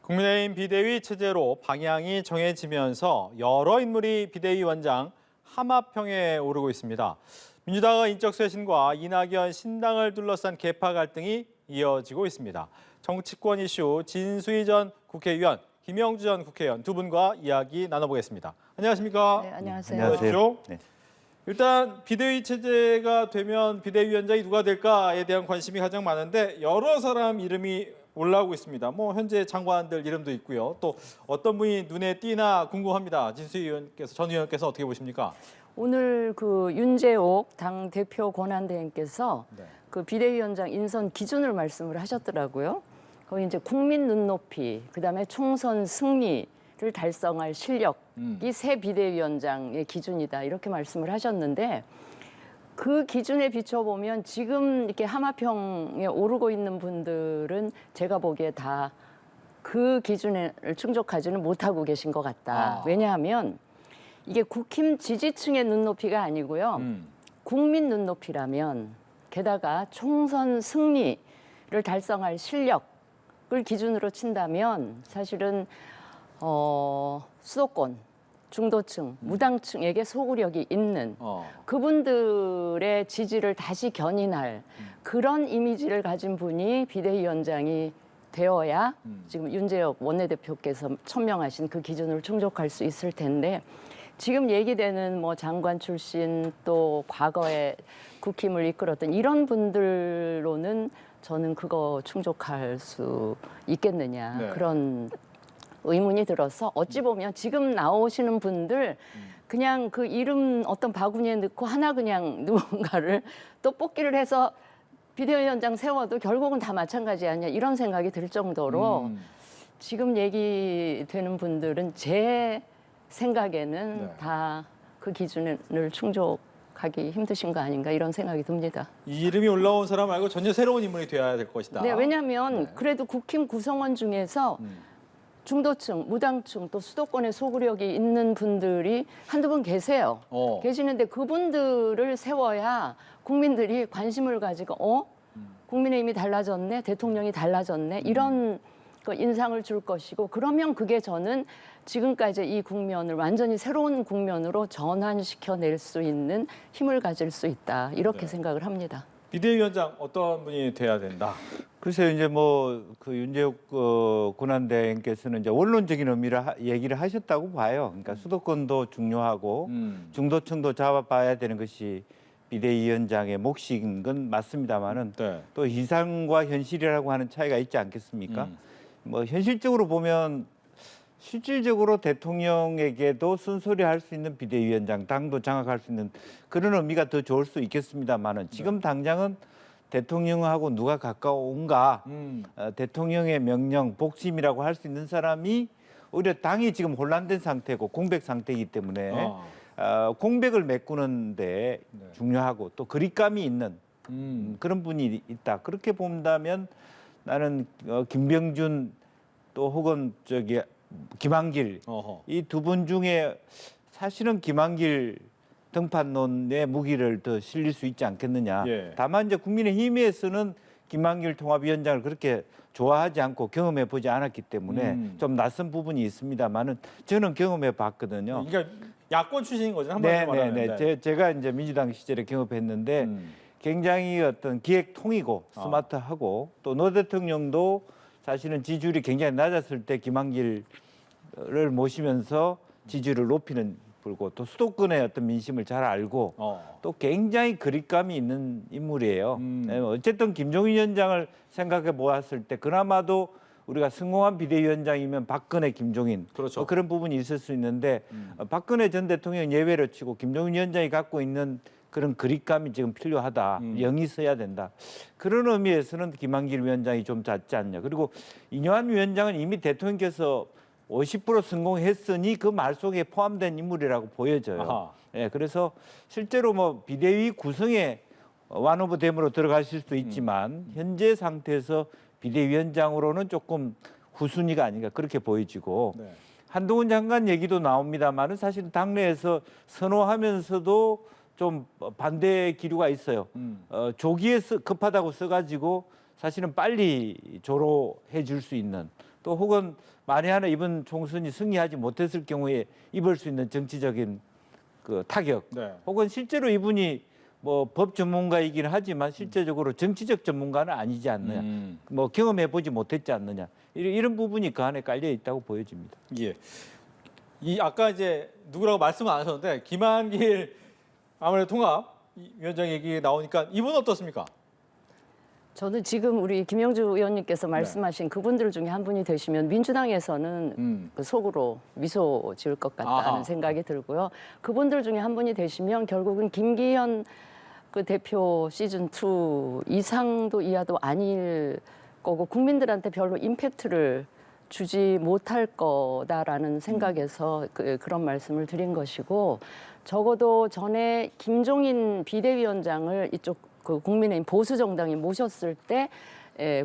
국민의힘 비대위 체제로 방향이 정해지면서 여러 인물이 비대위원장 하마평에 오르고 있습니다. 민주당의 인적 쇄신과 이낙연 신당을 둘러싼 계파 갈등이 이어지고 있습니다. 정치권 이슈 진수희 전 국회의원, 김영주 전 국회의원 두 분과 이야기 나눠보겠습니다. 안녕하십니까? 네, 안녕하세요. 안녕하십시오. 네. 일단 비대위 체제가 되면 비대위원장이 누가 될까에 대한 관심이 가장 많은데 여러 사람 이름이 올라오고 있습니다. 뭐 현재 장관들 이름도 있고요. 또 어떤 분이 눈에 띄나 궁금합니다. 진수희 의원께서 전 의원께서 어떻게 보십니까? 오늘 그 윤재옥 당 대표 권한대행께서 네. 그 비대위원장 인선 기준을 말씀을 하셨더라고요. 거기 이제 국민 눈높이, 그다음에 총선 승리를 달성할 실력이 새 비대위원장의 기준이다 이렇게 말씀을 하셨는데 그 기준에 비춰보면 지금 이렇게 하마평에 오르고 있는 분들은 제가 보기에 다 그 기준을 충족하지는 못하고 계신 것 같다. 왜냐하면 이게 국힘 지지층의 눈높이가 아니고요. 국민 눈높이라면 게다가 총선 승리를 달성할 실력을 기준으로 친다면 사실은 수도권, 중도층, 무당층에게 소구력이 있는 그분들의 지지를 다시 견인할 그런 이미지를 가진 분이 비대위원장이 되어야 지금 윤재옥 원내대표께서 천명하신 그 기준을 충족할 수 있을 텐데 지금 얘기되는 뭐 장관 출신 또 과거에 국힘을 이끌었던 이런 분들로는 저는 그거 충족할 수 있겠느냐 네. 그런 의문이 들어서 어찌 보면 지금 나오시는 분들 그냥 그 이름 어떤 바구니에 넣고 하나 그냥 누군가를 또 뽑기를 해서 비대위원장 세워도 결국은 다 마찬가지 아니냐 이런 생각이 들 정도로 지금 얘기되는 분들은 제 생각에는 네. 다 그 기준을 충족하기 힘드신 거 아닌가 이런 생각이 듭니다. 이 이름이 올라온 사람 말고 전혀 새로운 인물이 되어야 될 것이다. 네, 왜냐하면 그래도 국힘 구성원 중에서 중도층, 무당층 또 수도권에 소구력이 있는 분들이 한두 분 계세요. 계시는데 그분들을 세워야 국민들이 관심을 가지고 국민의힘이 달라졌네, 대통령이 달라졌네 이런 그 인상을 줄 것이고 그러면 그게 저는 지금까지 이 국면을 완전히 새로운 국면으로 전환시켜낼 수 있는 힘을 가질 수 있다 이렇게 네. 생각을 합니다. 비대위원장 어떤 분이 돼야 된다? 글쎄요, 이제 뭐 그 윤재욱 권한대행께서는 이제 원론적인 의미를 얘기를 하셨다고 봐요. 그러니까 수도권도 중요하고 중도층도 잡아봐야 되는 것이 비대위원장의 몫인 건 맞습니다만은 네. 또 이상과 현실이라고 하는 차이가 있지 않겠습니까? 뭐 현실적으로 보면 실질적으로 대통령에게도 쓴소리할 수 있는 비대위원장, 당도 장악할 수 있는 그런 의미가 더 좋을 수 있겠습니다만은 지금 당장은 대통령하고 누가 가까운가, 대통령의 명령, 복심이라고 할 수 있는 사람이 오히려 당이 지금 혼란된 상태고 공백 상태이기 때문에 공백을 메꾸는데 중요하고 또 그립감이 있는 그런 분이 있다. 그렇게 본다면 나는 김병준 또 혹은 김한길 이 두 분 중에 사실은 김한길 등판론의 무기를 더 실릴 수 있지 않겠느냐. 예. 다만 이제 국민의힘에서는 김한길 통합위원장을 그렇게 좋아하지 않고 경험해 보지 않았기 때문에 좀 낯선 부분이 있습니다만은 저는 경험해 봤거든요. 그러니까 야권 출신인 거죠. 한마디로 말하면. 네네네. 제가 이제 민주당 시절에 경험했는데 굉장히 어떤 기획통이고 스마트하고 또 노 대통령도 사실은 지지율이 굉장히 낮았을 때 김한길을 모시면서 지지율을 높이는 불고 또 수도권의 어떤 민심을 잘 알고 또 굉장히 그립감이 있는 인물이에요. 어쨌든 김종인 위원장을 생각해 보았을 때 그나마도 우리가 성공한 비대위원장이면 박근혜, 김종인 그렇죠. 그런 부분이 있을 수 있는데 박근혜 전 대통령 예외로 치고 김종인 위원장이 갖고 있는 그런 그립감이 지금 필요하다. 영이 서야 된다. 그런 의미에서는 김한길 위원장이 좀 잦지 않냐. 그리고 이뇨한 위원장은 이미 대통령께서 50% 성공했으니 그 말 속에 포함된 인물이라고 보여져요. 예, 그래서 실제로 뭐 비대위 구성에 완오브댐으로 들어가실 수도 있지만 현재 상태에서 비대위원장으로는 조금 후순위가 아닌가 그렇게 보여지고 한동훈 장관 얘기도 나옵니다만은 사실 당내에서 선호하면서도 좀 반대 기류가 있어요. 조기에 급하다고 써가지고 사실은 빨리 조로해 줄 수 있는 또 혹은 만에 하나 이번 총선이 승리하지 못했을 경우에 입을 수 있는 정치적인 그 타격, 네. 혹은 실제로 이분이 뭐 법 전문가이긴 하지만 실제적으로 정치적 전문가는 아니지 않느냐, 뭐 경험해 보지 못했지 않느냐, 이런 부분이 그 안에 깔려 있다고 보여집니다. 예. 이 아까 이제 누구라고 말씀은 안 하셨는데 김한길 아무래도 통합위원장 얘기 나오니까 이분 어떻습니까? 저는 지금 우리 김영주 의원님께서 말씀하신 그분들 중에 한 분이 되시면 민주당에서는 그 속으로 미소 지을 것 같다는 아하. 생각이 들고요. 그분들 중에 한 분이 되시면 결국은 김기현 그 대표 시즌 2 이상도 이하도 아닐 거고 국민들한테 별로 임팩트를 주지 못할 거다라는 생각에서 그런 말씀을 드린 것이고, 적어도 전에 김종인 비대위원장을 이쪽 그 국민의힘 보수 정당이 모셨을 때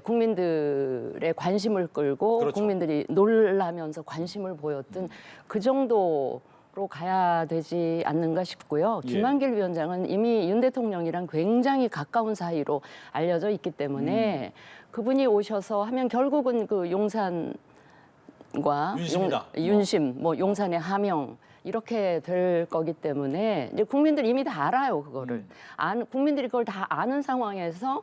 국민들의 관심을 끌고 그렇죠. 국민들이 놀라면서 관심을 보였던 그 정도로 가야 되지 않는가 싶고요. 예. 김한길 위원장은 이미 윤 대통령이랑 굉장히 가까운 사이로 알려져 있기 때문에 그분이 오셔서 하면 결국은 그 용산과 윤심이다. 윤심, 뭐 용산의 하명 이렇게 될 거기 때문에 이제 국민들 이미 다 알아요, 그거를. 국민들이 그걸 다 아는 상황에서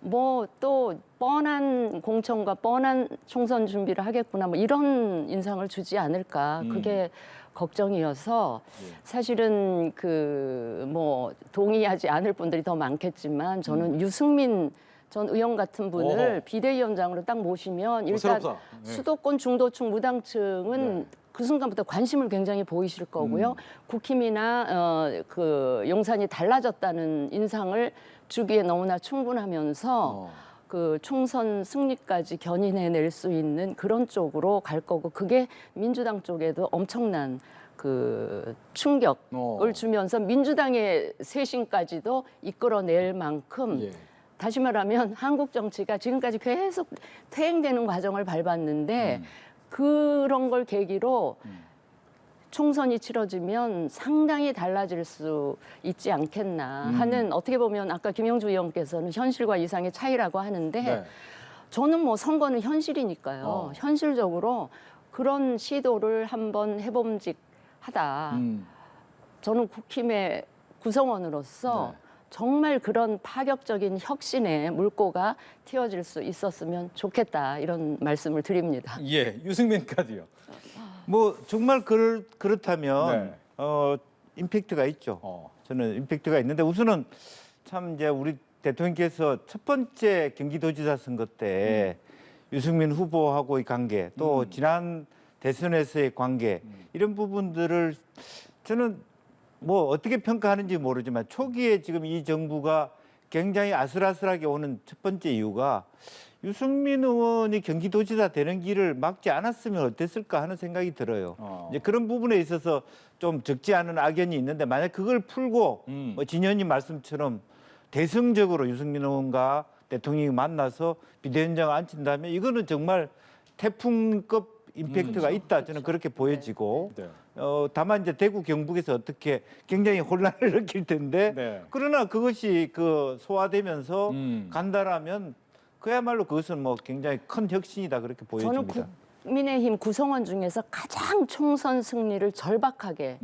뭐 또 뻔한 공천과 뻔한 총선 준비를 하겠구나, 뭐 이런 인상을 주지 않을까, 그게 걱정이어서 사실은 그 뭐 동의하지 않을 분들이 더 많겠지만 저는 유승민 전 의원 같은 분을 어허. 비대위원장으로 딱 모시면 일단 새롭다. 네. 수도권 중도층 무당층은 그 순간부터 관심을 굉장히 보이실 거고요. 국힘이나 그 용산이 달라졌다는 인상을 주기에 너무나 충분하면서 그 총선 승리까지 견인해낼 수 있는 그런 쪽으로 갈 거고, 그게 민주당 쪽에도 엄청난 그 충격을 주면서 민주당의 쇄신까지도 이끌어낼 만큼 예. 다시 말하면 한국 정치가 지금까지 계속 퇴행되는 과정을 밟았는데 그런 걸 계기로 총선이 치러지면 상당히 달라질 수 있지 않겠나 하는, 어떻게 보면 아까 김영주 의원께서는 현실과 이상의 차이라고 하는데 네. 저는 뭐 선거는 현실이니까요. 현실적으로 그런 시도를 한번 해봄직하다. 저는 국힘의 구성원으로서 네. 정말 그런 파격적인 혁신의 물꼬가 틔워질 수 있었으면 좋겠다, 이런 말씀을 드립니다. 예. 유승민까지요. 뭐 정말 그렇다면 네. 임팩트가 있죠. 저는 임팩트가 있는데 우선은 참 이제 우리 대통령께서 첫 번째 경기도지사 선거 때 유승민 후보하고의 관계, 또 지난 대선에서의 관계, 이런 부분들을 저는 뭐 어떻게 평가하는지 모르지만 초기에 지금 이 정부가 굉장히 아슬아슬하게 오는 첫 번째 이유가 유승민 의원이 경기도지사 되는 길을 막지 않았으면 어땠을까 하는 생각이 들어요. 이제 그런 부분에 있어서 좀 적지 않은 악연이 있는데, 만약 그걸 풀고 뭐 진현님 말씀처럼 대승적으로 유승민 의원과 대통령이 만나서 비대위원장을 앉힌다면 이거는 정말 태풍급 임팩트가 있다, 저는 그렇게 보여지고, 네. 다만 이제 대구 경북에서 어떻게 굉장히 혼란을 느낄 텐데, 네. 그러나 그것이 그 소화되면서 간다라면 그야말로 그것은 뭐 굉장히 큰 혁신이다, 그렇게 보여집니다. 저는 국민의힘 구성원 중에서 가장 총선 승리를 절박하게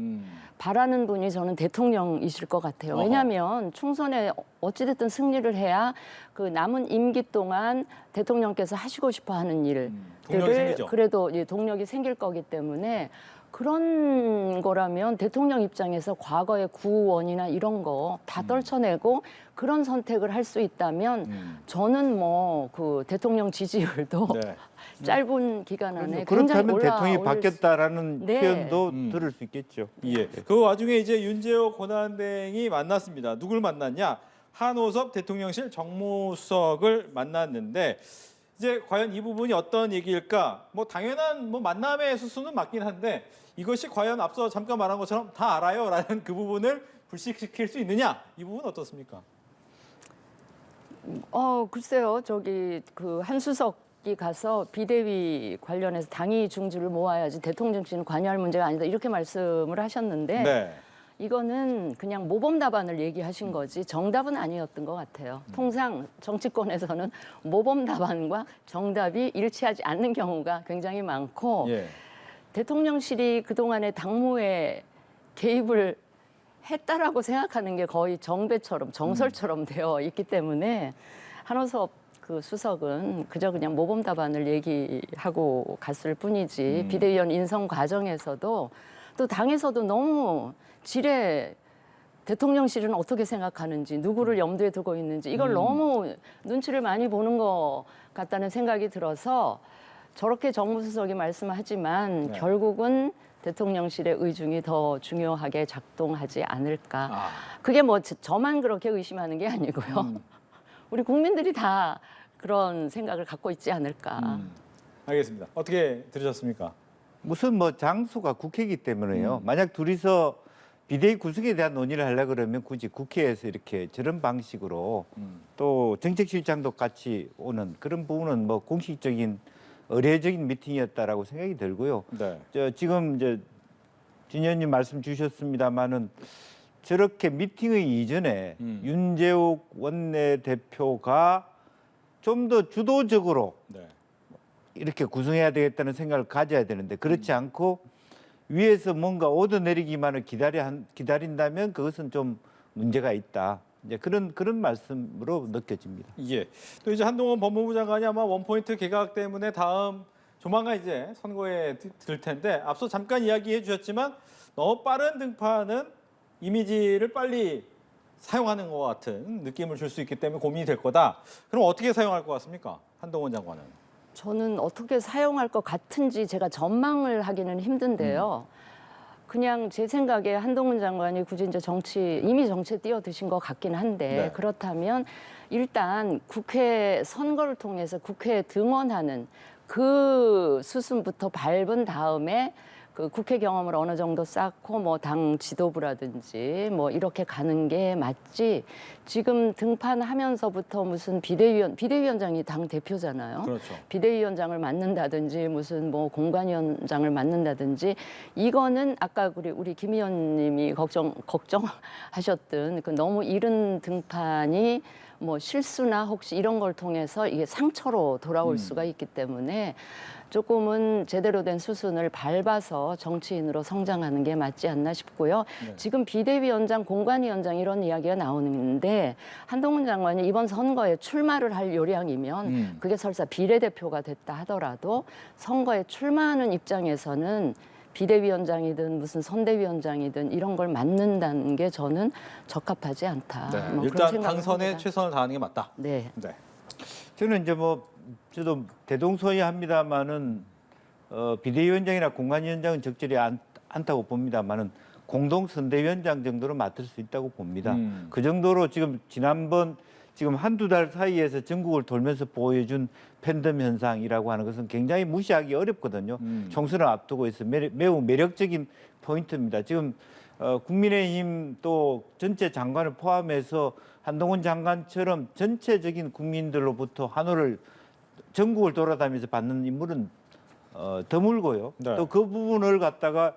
바라는 분이 저는 대통령이실 것 같아요. 왜냐하면 총선에 어찌됐든 승리를 해야 그 남은 임기 동안 대통령께서 하시고 싶어 하는 동력이 일들을 생기죠. 그래도 동력이 생길 거기 때문에, 그런 거라면 대통령 입장에서 과거의 구원이나 이런 거 다 떨쳐내고 그런 선택을 할 수 있다면 저는 뭐 그 대통령 지지율도 네. 짧은 기간 안에 굉장히 그렇다면 대통령이 올라올 바뀌었다라는 네. 표현도 들을 수 있겠죠. 예. 그 와중에 이제 윤재호 권한대행이 만났습니다. 누굴 만났냐? 한호섭 대통령실 정무수석을 만났는데, 이제 과연 이 부분이 어떤 얘기일까? 뭐 당연한 뭐 만남의 수순은 맞긴 한데 이것이 과연 앞서 잠깐 말한 것처럼 다 알아요라는 그 부분을 불식시킬 수 있느냐? 이 부분 어떻습니까? 글쎄요. 저기 그 한수석이 가서 비대위 관련해서 당이 중지를 모아야지 대통령실은 관여할 문제가 아니다, 이렇게 말씀을 하셨는데 네. 이거는 그냥 모범 답안을 얘기하신 거지 정답은 아니었던 것 같아요. 통상 정치권에서는 모범 답안과 정답이 일치하지 않는 경우가 굉장히 많고 예. 대통령실이 그동안에 당무에 개입을 했다라고 생각하는 게 거의 정배처럼 정설처럼 되어 있기 때문에 한호섭 그 수석은 그저 그냥 모범 답안을 얘기하고 갔을 뿐이지 비대위원 인선 과정에서도 또 당에서도 너무 지레 대통령실은 어떻게 생각하는지 누구를 염두에 두고 있는지 이걸 너무 눈치를 많이 보는 것 같다는 생각이 들어서 저렇게 정무수석이 말씀하지만 네. 결국은 대통령실의 의중이 더 중요하게 작동하지 않을까. 아. 그게 뭐 저만 그렇게 의심하는 게 아니고요. 우리 국민들이 다 그런 생각을 갖고 있지 않을까. 알겠습니다. 어떻게 들으셨습니까? 무슨 뭐 장소가 국회이기 때문에요. 만약 둘이서 비대위 구성에 대한 논의를 하려고 그러면 굳이 국회에서 이렇게 저런 방식으로 또 정책실장도 같이 오는 그런 부분은 뭐 공식적인 의례적인 미팅이었다라고 생각이 들고요. 네. 지금 이제 진 의원님 말씀 주셨습니다마는 저렇게 미팅의 이전에 윤재욱 원내대표가 좀 더 주도적으로 네. 이렇게 구성해야 되겠다는 생각을 가져야 되는데 그렇지 않고 위에서 뭔가 오더내리기만을 기다린다면 그것은 좀 문제가 있다. 이제 그런 말씀으로 느껴집니다. 예. 또 이제 한동훈 법무부 장관이 아마 원포인트 개각 때문에 다음 조만간 이제 선거에 들 텐데 앞서 잠깐 이야기해 주셨지만 너무 빠른 등판은 이미지를 빨리 사용하는 것 같은 느낌을 줄 수 있기 때문에 고민이 될 거다. 그럼 어떻게 사용할 것 같습니까? 한동훈 장관은. 저는 어떻게 사용할 것 같은지 제가 전망을 하기는 힘든데요. 그냥 제 생각에 한동훈 장관이 굳이 이제 이미 정치에 뛰어드신 것 같긴 한데 네. 그렇다면 일단 국회 선거를 통해서 국회에 등원하는 그 수순부터 밟은 다음에 그 국회 경험을 어느 정도 쌓고 뭐 당 지도부라든지 뭐 이렇게 가는 게 맞지. 지금 등판하면서부터 무슨 비대위원장이 당 대표잖아요. 그렇죠. 비대위원장을 맡는다든지 무슨 뭐 공관위원장을 맡는다든지 이거는 아까 우리 김 의원님이 걱정하셨던 그 너무 이른 등판이 뭐 실수나 혹시 이런 걸 통해서 이게 상처로 돌아올 수가 있기 때문에 조금은 제대로 된 수순을 밟아서 정치인으로 성장하는 게 맞지 않나 싶고요. 네. 지금 비대위원장, 공관위원장 이런 이야기가 나오는데 한동훈 장관이 이번 선거에 출마를 할 요량이면 그게 설사 비례대표가 됐다 하더라도 선거에 출마하는 입장에서는 비대위원장이든 무슨 선대위원장이든 이런 걸 맡는다는 게 저는 적합하지 않다. 네. 뭐 그런 일단 생각을 당선에 합니다. 최선을 다하는 게 맞다. 네. 네. 저는 이제 저도 대동소이합니다마는 비대위원장이나 공관위원장은 적절히 않다고 봅니다마는 공동선대위원장 정도로 맡을 수 있다고 봅니다. 그 정도로 지난번 한두 달 사이에서 전국을 돌면서 보여준 팬덤 현상이라고 하는 것은 굉장히 무시하기 어렵거든요. 총선을 앞두고 있어 매우 매력적인 포인트입니다. 지금 국민의힘 또 전체 장관을 포함해서 한동훈 장관처럼 전체적인 국민들로부터 환호를 전국을 돌아다니면서 받는 인물은 드물고요. 네. 또 그 부분을 갖다가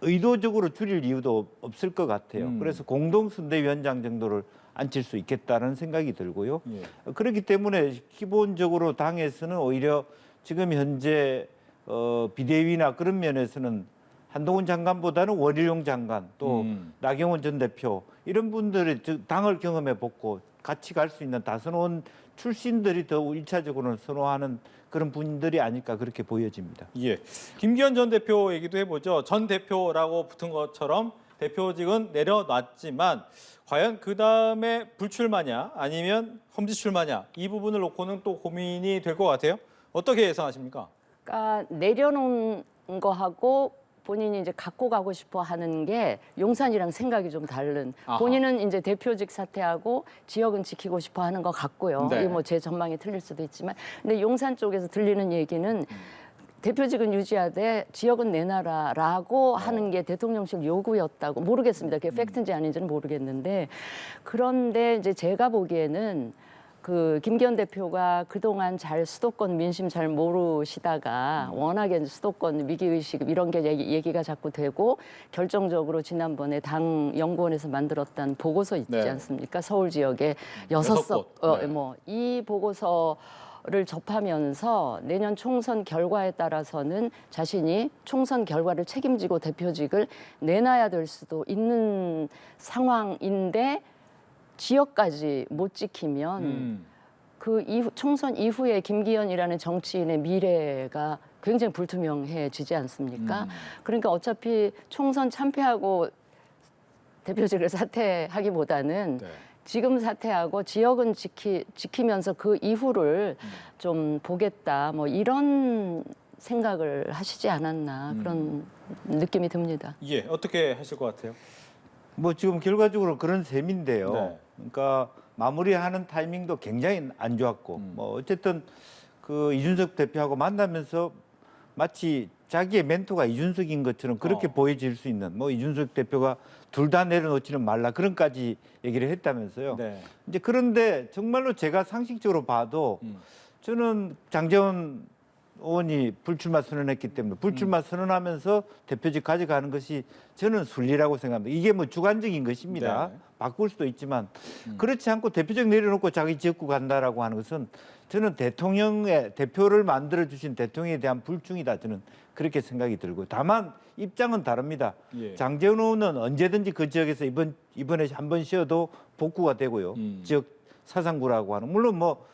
의도적으로 줄일 이유도 없을 것 같아요. 그래서 공동선대위원장 정도를 앉힐 수 있겠다는 생각이 들고요. 예. 그렇기 때문에 기본적으로 당에서는 오히려 지금 현재 비대위나 그런 면에서는 한동훈 장관보다는 원희룡 장관 또 나경원 전 대표 이런 분들이 당을 경험해 보고 같이 갈 수 있는 다선원 출신들이 더 1차적으로는 선호하는 그런 분들이 아닐까 그렇게 보여집니다. 예. 김기현 전 대표 얘기도 해보죠. 전 대표라고 붙은 것처럼 대표직은 내려놨지만 과연 그 다음에 불출마냐 아니면 험지 출마냐 이 부분을 놓고는 또 고민이 될 것 같아요. 어떻게 예상하십니까? 그러니까 내려놓은 거하고 본인이 이제 갖고 가고 싶어 하는 게 용산이랑 생각이 좀 다른. 아하. 본인은 이제 대표직 사퇴하고 지역은 지키고 싶어 하는 것 같고요. 네. 이게 뭐 제 전망이 틀릴 수도 있지만, 근데 용산 쪽에서 들리는 얘기는 대표직은 유지하되 지역은 내놔라라고 하는 게 대통령실 요구였다고. 모르겠습니다. 그게 팩트인지 아닌지는 모르겠는데, 그런데 이제 제가 보기에는 그 김기현 대표가 그동안 잘 수도권 민심 잘 모르시다가 워낙에 이제 수도권 위기의식 이런 게 얘기가 자꾸 되고 결정적으로 지난번에 당 연구원에서 만들었던 보고서 있지 네. 않습니까? 서울 지역에 여섯 여섯 석, 곳. 네. 이 보고서를 접하면서 내년 총선 결과에 따라서는 자신이 총선 결과를 책임지고 대표직을 내놔야 될 수도 있는 상황인데 지역까지 못 지키면 그 이후 총선 이후에 김기현이라는 정치인의 미래가 굉장히 불투명해지지 않습니까? 그러니까 어차피 총선 참패하고 대표직을 사퇴하기보다는 네. 지금 사퇴하고 지역은 지키면서 그 이후를 좀 보겠다. 뭐 이런 생각을 하시지 않았나 그런 느낌이 듭니다. 예, 어떻게 하실 것 같아요? 뭐 지금 결과적으로 그런 셈인데요. 네. 그러니까 마무리하는 타이밍도 굉장히 안 좋았고, 뭐 어쨌든 그 이준석 대표하고 만나면서 마치 자기의 멘토가 이준석인 것처럼 그렇게 보여질 수 있는, 뭐 이준석 대표가 둘 다 내려놓지는 말라 그런까지 얘기를 했다면서요. 네. 이제 그런데 정말로 제가 상식적으로 봐도 저는 장제원 의원이 불출마 선언했기 때문에 불출마 선언하면서 대표직 가져가는 것이 저는 순리라고 생각합니다. 이게 뭐 주관적인 것입니다. 네. 바꿀 수도 있지만 그렇지 않고 대표직 내려놓고 자기 지역구 간다라고 하는 것은 저는 대통령의 대표를 만들어 주신 대통령에 대한 불충이다. 저는 그렇게 생각이 들고요. 다만 입장은 다릅니다. 예. 장제원 의원은 언제든지 그 지역에서 이번에 한 번 쉬어도 복구가 되고요. 지역 사상구라고 하는 물론 뭐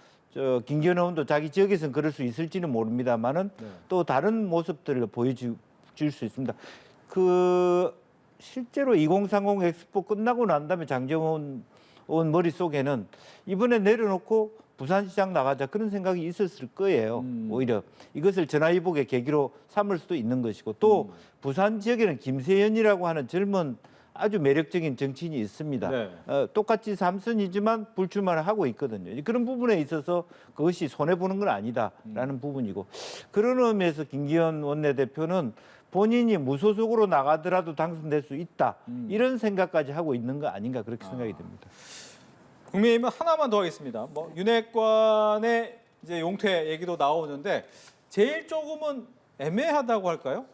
김기현 의원도 자기 지역에서는 그럴 수 있을지는 모릅니다만은 또 다른 모습들을 보여줄 수 있습니다. 그 실제로 2030 엑스포 끝나고 난 다음에 장제원 의원 머릿속에는 이번에 내려놓고 부산시장 나가자 그런 생각이 있었을 거예요. 오히려 이것을 전화위복의 계기로 삼을 수도 있는 것이고 또 부산 지역에는 김세연이라고 하는 젊은 아주 매력적인 정치인이 있습니다. 네. 똑같이 삼선이지만 불출마를 하고 있거든요. 그런 부분에 있어서 그것이 손해보는 건 아니다라는 부분이고 그런 의미에서 김기현 원내대표는 본인이 무소속으로 나가더라도 당선될 수 있다. 이런 생각까지 하고 있는 거 아닌가 그렇게 생각이 듭니다. 국민의힘은 하나만 더 하겠습니다. 뭐 윤핵관의 이제 용퇴 얘기도 나오는데 제일 조금은 애매하다고 할까요?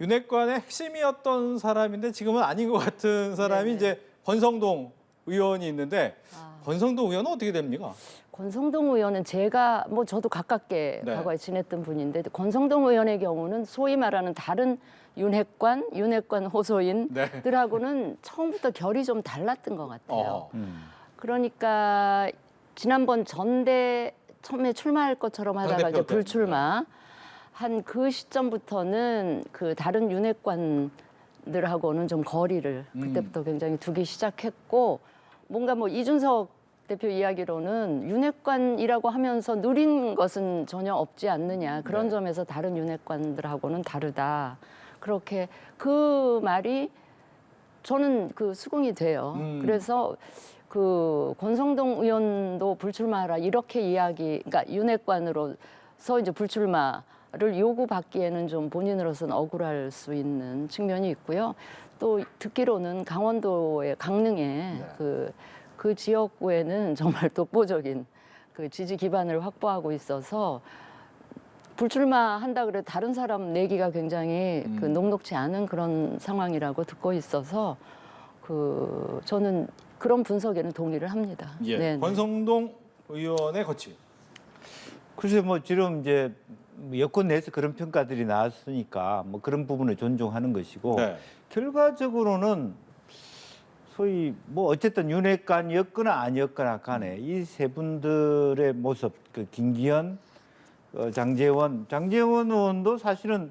윤핵관의 핵심이었던 사람인데 지금은 아닌 것 같은 사람이 네네. 이제 권성동 의원이 있는데 아. 권성동 의원은 어떻게 됩니까? 권성동 의원은 제가 뭐 저도 가깝게 네. 과거에 지냈던 분인데 권성동 의원의 경우는 소위 말하는 다른 윤핵관 호소인들하고는 처음부터 결이 좀 달랐던 것 같아요. 그러니까 지난번 전대 처음에 출마할 것처럼 하다가 당대표 이제 때. 불출마 한 그 시점부터는 그 다른 윤핵관들하고는 좀 거리를 그때부터 굉장히 두기 시작했고 뭔가 뭐 이준석 대표 이야기로는 윤핵관이라고 하면서 누린 것은 전혀 없지 않느냐 그런 네. 점에서 다른 윤핵관들하고는 다르다 그렇게 그 말이 저는 그 수긍이 돼요. 그래서 그 권성동 의원도 불출마하라 이렇게 그러니까 윤핵관으로서 이제 불출마를 요구받기에는 좀 본인으로서는 억울할 수 있는 측면이 있고요. 또 듣기로는 강원도의 강릉에 그 지역구에는 정말 독보적인 그 지지 기반을 확보하고 있어서 불출마한다 그래 다른 사람 내기가 굉장히 그 녹록지 않은 그런 상황이라고 듣고 있어서 그 저는 그런 분석에는 동의를 합니다. 예. 네. 권성동 의원의 거취. 글쎄 뭐 지금 이제 여권 내에서 그런 평가들이 나왔으니까 뭐 그런 부분을 존중하는 것이고 네. 결과적으로는 소위 뭐 어쨌든 윤핵관이었거나 아니었거나 간에 이 세 분들의 모습, 그 김기현, 장제원 의원도 사실은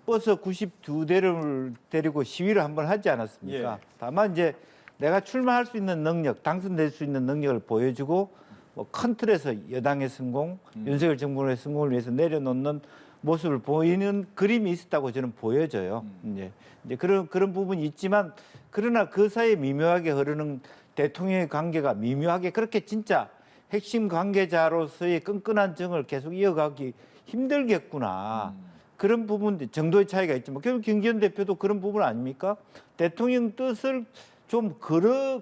버스 92대를 데리고 시위를 한번 하지 않았습니까? 예. 다만 이제 내가 출마할 수 있는 능력, 당선될 수 있는 능력을 보여주고 뭐 큰 틀에서 여당의 성공, 윤석열 정부의 성공을 위해서 내려놓는 모습을 보이는 그림이 있었다고 저는 보여져요. 이제 그런 부분이 있지만 그러나 그 사이에 미묘하게 흐르는 대통령의 관계가 미묘하게 그렇게 진짜 핵심 관계자로서의 끈끈한 정을 계속 이어가기 힘들겠구나. 그런 부분 정도의 차이가 있지만 결국 김기현 대표도 그런 부분 아닙니까? 대통령 뜻을 좀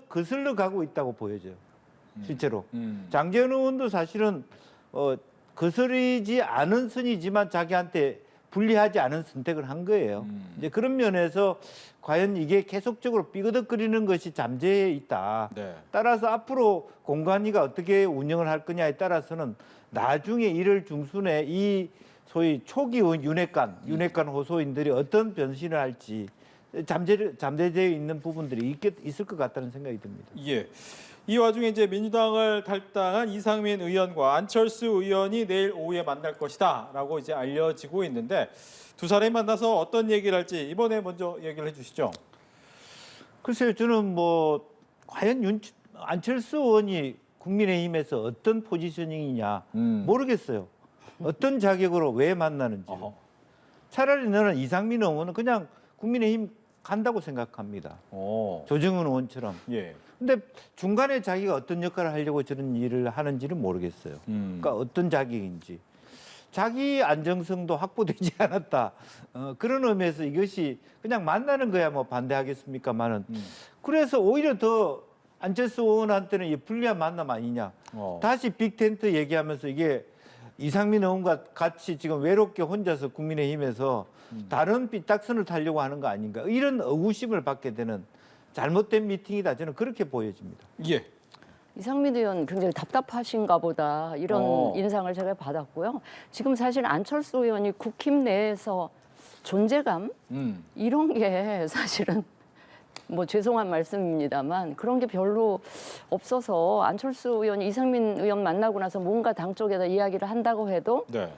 거슬러 가고 있다고 보여져요. 실제로. 장재원 의원도 사실은 거스르지 않은 선이지만 자기한테 불리하지 않은 선택을 한 거예요. 이제 그런 면에서 과연 이게 계속적으로 삐그덕거리는 것이 잠재해 있다. 네. 따라서 앞으로 공관위가 어떻게 운영을 할 거냐에 따라서는 나중에 1월 중순에 이 소위 초기 윤핵관 호소인들이 어떤 변신을 할지 잠재되어 있는 부분들이 있을 것 같다는 생각이 듭니다. 예. 이 와중에 이제 민주당을 탈당한 이상민 의원과 안철수 의원이 내일 오후에 만날 것이다라고 이제 알려지고 있는데 두 사람이 만나서 어떤 얘기를 할지 이번에 먼저 얘기를 해주시죠. 글쎄요, 저는 뭐 과연 안철수 의원이 국민의힘에서 어떤 포지셔닝이냐 모르겠어요. 어떤 자격으로 왜 만나는지. 차라리 너는 이상민 의원은 그냥 국민의힘 간다고 생각합니다. 조정은 의원처럼. 예. 근데 중간에 자기가 어떤 역할을 하려고 저런 일을 하는지는 모르겠어요. 그러니까 어떤 자격인지. 자기 안정성도 확보되지 않았다. 그런 의미에서 이것이 그냥 만나는 거야 뭐 반대하겠습니까만은. 그래서 오히려 더 안철수 의원한테는 불리한 만남 아니냐. 다시 빅텐트 얘기하면서 이게 이상민 의원과 같이 지금 외롭게 혼자서 국민의힘에서 다른 삐딱선을 타려고 하는 거 아닌가. 이런 의구심을 받게 되는 잘못된 미팅이다. 저는 그렇게 보여집니다. 예. 이상민 의원 굉장히 답답하신가 보다 이런 인상을 제가 받았고요. 지금 사실 안철수 의원이 국힘 내에서 존재감 이런 게 사실은 뭐 죄송한 말씀입니다만 그런 게 별로 없어서 안철수 의원이 이상민 의원 만나고 나서 뭔가 당 쪽에다 이야기를 한다고 해도 네.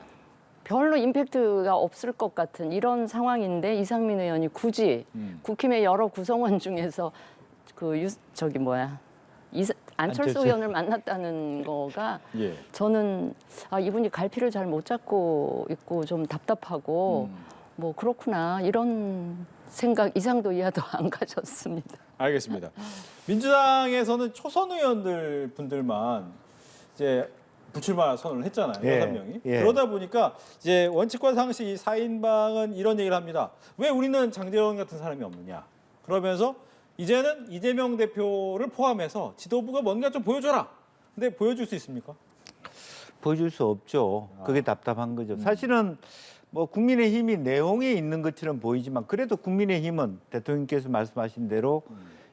별로 임팩트가 없을 것 같은 이런 상황인데 이상민 의원이 굳이 국힘의 여러 구성원 중에서 안철수 의원을 만났다는 거가 예. 저는 이분이 갈피를 잘 못 잡고 있고 좀 답답하고 뭐 그렇구나 이런 생각 이상도 이하도 안 가졌습니다. 알겠습니다. 민주당에서는 초선 의원들 분들만 이제 부출마 선언을 했잖아요. 예, 6명이. 예. 그러다 보니까 이제 원칙과 상식 이 4인방은 이런 얘기를 합니다. 왜 우리는 장제원 같은 사람이 없느냐. 그러면서 이제는 이재명 대표를 포함해서 지도부가 뭔가 좀 보여줘라. 근데 보여줄 수 있습니까? 보여줄 수 없죠. 그게 답답한 거죠. 사실은 뭐 국민의힘이 내용에 있는 것처럼 보이지만 그래도 국민의힘은 대통령께서 말씀하신 대로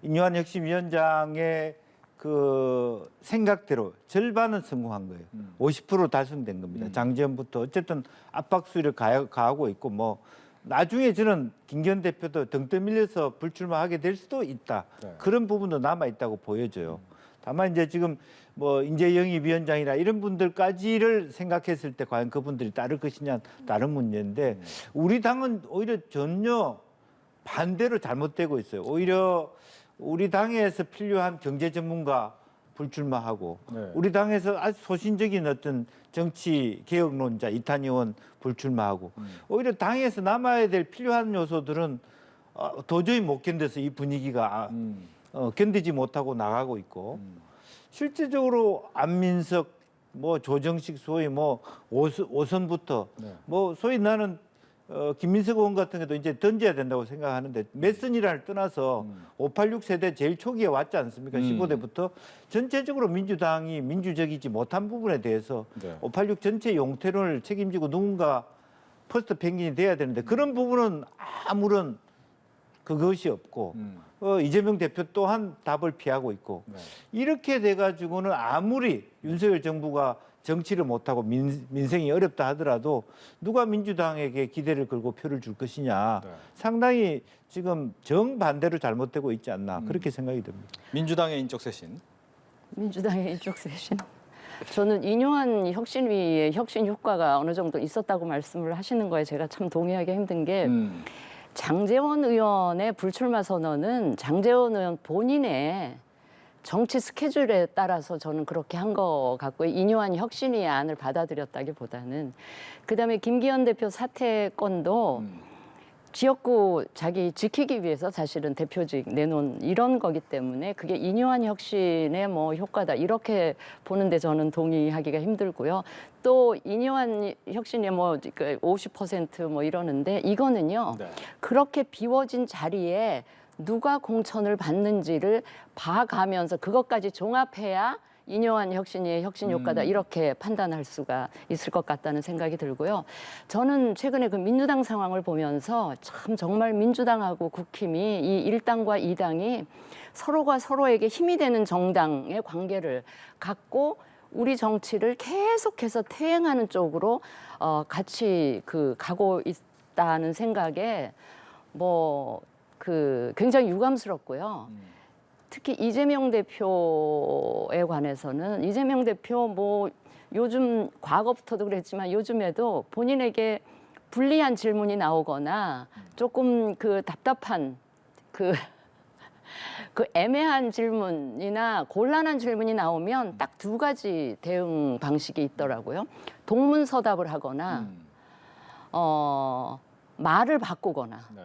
인요한 혁신위원장의 그 생각대로 절반은 성공한 거예요. 50% 달성된 겁니다. 장제원부터 어쨌든 압박 수위를 가하고 있고 뭐 나중에 저는 김기현 대표도 등 떠밀려서 불출마하게 될 수도 있다. 네. 그런 부분도 남아 있다고 보여져요. 다만 이제 지금 뭐 인재영입위원장이나 이런 분들까지를 생각했을 때 과연 그분들이 따를 것이냐 다른 문제인데 우리 당은 오히려 전혀 반대로 잘못되고 있어요. 오히려 우리 당에서 필요한 경제 전문가 불출마하고 네. 우리 당에서 아주 소신적인 어떤 정치 개혁론자 이탄희 의원 불출마하고 오히려 당에서 남아야 될 필요한 요소들은 도저히 못 견뎌서 이 분위기가 견디지 못하고 나가고 있고 실질적으로 안민석 뭐 조정식 소위 뭐 오선부터 네. 뭐 소위 나는 김민석 의원 같은 경우도 이제 던져야 된다고 생각하는데 몇 선이라를 떠나서 586 세대 제일 초기에 왔지 않습니까? 15대부터 전체적으로 민주당이 민주적이지 못한 부분에 대해서 네. 586 전체 용태론을 책임지고 누군가 퍼스트 펭귄이 돼야 되는데 그런 부분은 아무런 그것이 없고 이재명 대표 또한 답을 피하고 있고 네. 이렇게 돼가지고는 아무리 윤석열 정부가 정치를 못하고 민생이 어렵다 하더라도 누가 민주당에게 기대를 걸고 표를 줄 것이냐 네. 상당히 지금 정반대로 잘못되고 있지 않나 그렇게 생각이 듭니다. 민주당의 인적 쇄신. 민주당의 인적 쇄신. 저는 인요한 혁신위의 혁신 효과가 어느 정도 있었다고 말씀을 하시는 거에 제가 참 동의하기 힘든 게 장제원 의원의 불출마 선언은 장제원 의원 본인의 정치 스케줄에 따라서 저는 그렇게 한 거 같고요. 인요한 혁신위의 안을 받아들였다기보다는 그다음에 김기현 대표 사퇴 건도 지역구 자기 지키기 위해서 사실은 대표직 내놓은 이런 거기 때문에 그게 인요한 혁신의 뭐 효과다 이렇게 보는데 저는 동의하기가 힘들고요. 또 인요한 혁신의 뭐 50% 이러는데 이거는요. 네. 그렇게 비워진 자리에 누가 공천을 받는지를 봐가면서 그것까지 종합해야 인요한 혁신이 혁신 효과다 이렇게 판단할 수가 있을 것 같다는 생각이 들고요. 저는 최근에 그 민주당 상황을 보면서 참 정말 민주당하고 국힘이 이 1당과 2당이 서로가 서로에게 힘이 되는 정당의 관계를 갖고 우리 정치를 계속해서 퇴행하는 쪽으로 같이 가고 있다는 생각에 굉장히 유감스럽고요. 특히 이재명 대표에 관해서는 이재명 대표 요즘 과거부터도 그랬지만 요즘에도 본인에게 불리한 질문이 나오거나 조금 답답한 그 애매한 질문이나 곤란한 질문이 나오면 딱 두 가지 대응 방식이 있더라고요. 동문서답을 하거나 말을 바꾸거나. 네.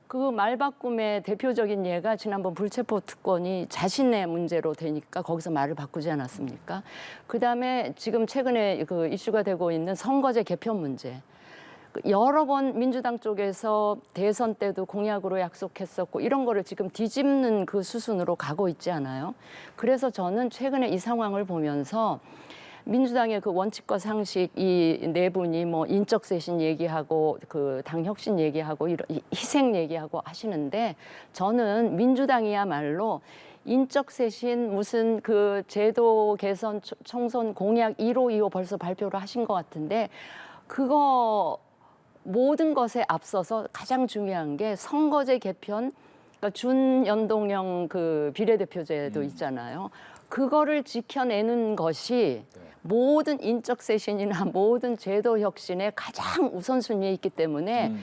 그 말 바꿈의 대표적인 예가 지난번 불체포 특권이 자신의 문제로 되니까 거기서 말을 바꾸지 않았습니까? 그다음에 지금 최근에 이슈가 되고 있는 선거제 개편 문제. 여러 번 민주당 쪽에서 대선 때도 공약으로 약속했었고 이런 거를 지금 뒤집는 그 수순으로 가고 있지 않아요? 그래서 저는 최근에 이 상황을 보면서 민주당의 그 원칙과 상식 이 네 분이 인적 쇄신 얘기하고 당 혁신 얘기하고 이런 희생 얘기하고 하시는데 저는 민주당이야말로 인적 쇄신 무슨 제도 개선 총선 공약 1호 2호 벌써 발표를 하신 것 같은데 그거 모든 것에 앞서서 가장 중요한 게 선거제 개편, 그러니까 준연동형 비례대표제도 있잖아요. 그거를 지켜내는 것이 모든 인적 쇄신이나 모든 제도 혁신의 가장 우선순위에 있기 때문에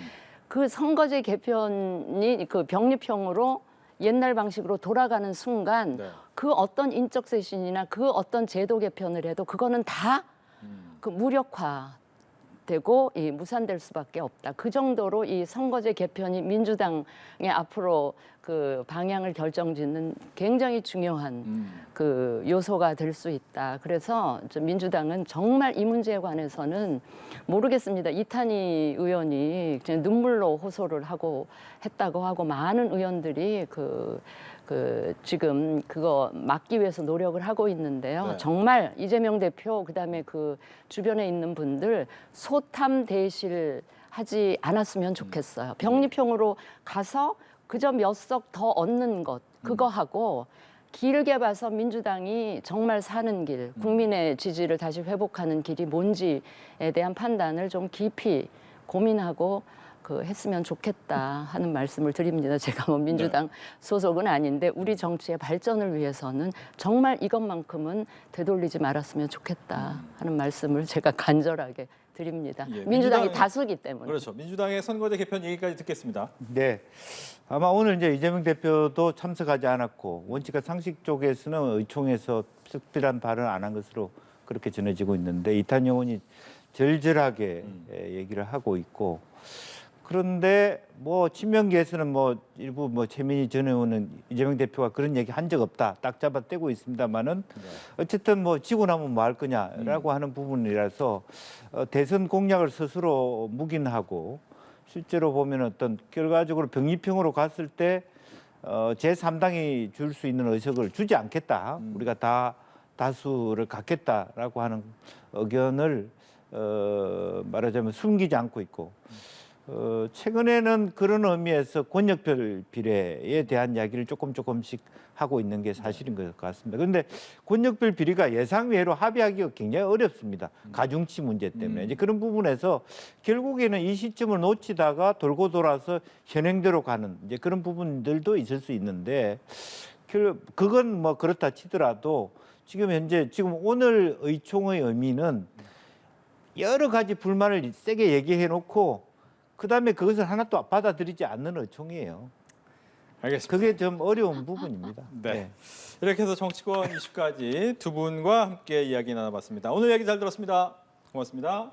그 선거제 개편이 병립형으로 옛날 방식으로 돌아가는 순간 그 어떤 인적 쇄신이나 그 어떤 제도 개편을 해도 그거는 다 무력화되고 무산될 수밖에 없다. 그 정도로 이 선거제 개편이 민주당의 앞으로 방향을 결정짓는 굉장히 중요한 요소가 될 수 있다. 그래서 민주당은 정말 이 문제에 관해서는 모르겠습니다. 이탄희 의원이 그냥 눈물로 호소를 했다고 하고 많은 의원들이 지금 그거 막기 위해서 노력을 하고 있는데요. 네. 정말 이재명 대표 그다음에 주변에 있는 분들 소탐 대실 하지 않았으면 좋겠어요. 병립형으로 가서 그저 몇 석 더 얻는 것 그거 하고 길게 봐서 민주당이 정말 사는 길, 국민의 지지를 다시 회복하는 길이 뭔지에 대한 판단을 좀 깊이 고민하고 했으면 좋겠다 하는 말씀을 드립니다. 제가 민주당 소속은 아닌데 우리 정치의 발전을 위해서는 정말 이것만큼은 되돌리지 말았으면 좋겠다 하는 말씀을 제가 간절하게 드립니다. 예, 민주당이 다수기 때문에. 그렇죠. 민주당의 선거제 개편 얘기까지 듣겠습니다. 네. 아마 오늘 이제 이재명 대표도 참석하지 않았고 원칙과 상식 쪽에서는 의총에서 특별한 발언 안 한 것으로 그렇게 전해지고 있는데 이탄희 의원이 절절하게 얘기를 하고 있고 그런데 친명계에서는 일부 최민희 전 의원은 이재명 대표가 그런 얘기 한 적 없다 딱 잡아 떼고 있습니다만은 어쨌든 지고 나면 뭐 할 거냐라고 하는 부분이라서 대선 공약을 스스로 묵인하고 실제로 보면 어떤 결과적으로 병립형으로 갔을 때 제3당이 줄 수 있는 의석을 주지 않겠다 우리가 다수를 갖겠다라고 하는 의견을 말하자면 숨기지 않고 있고 최근에는 그런 의미에서 권역별 비례에 대한 이야기를 조금씩 하고 있는 게 사실인 것 같습니다. 그런데 권역별 비례가 예상외로 합의하기가 굉장히 어렵습니다. 가중치 문제 때문에. 이제 그런 부분에서 결국에는 이 시점을 놓치다가 돌고 돌아서 현행대로 가는 이제 그런 부분들도 있을 수 있는데 그건 그렇다 치더라도 지금 오늘 의총의 의미는 여러 가지 불만을 세게 얘기해 놓고 그다음에 그것을 하나 또 받아들이지 않는 의총이에요. 알겠습니다. 그게 좀 어려운 부분입니다. 네. 이렇게 해서 정치권 이슈까지 두 분과 함께 이야기 나눠봤습니다. 오늘 이야기 잘 들었습니다. 고맙습니다.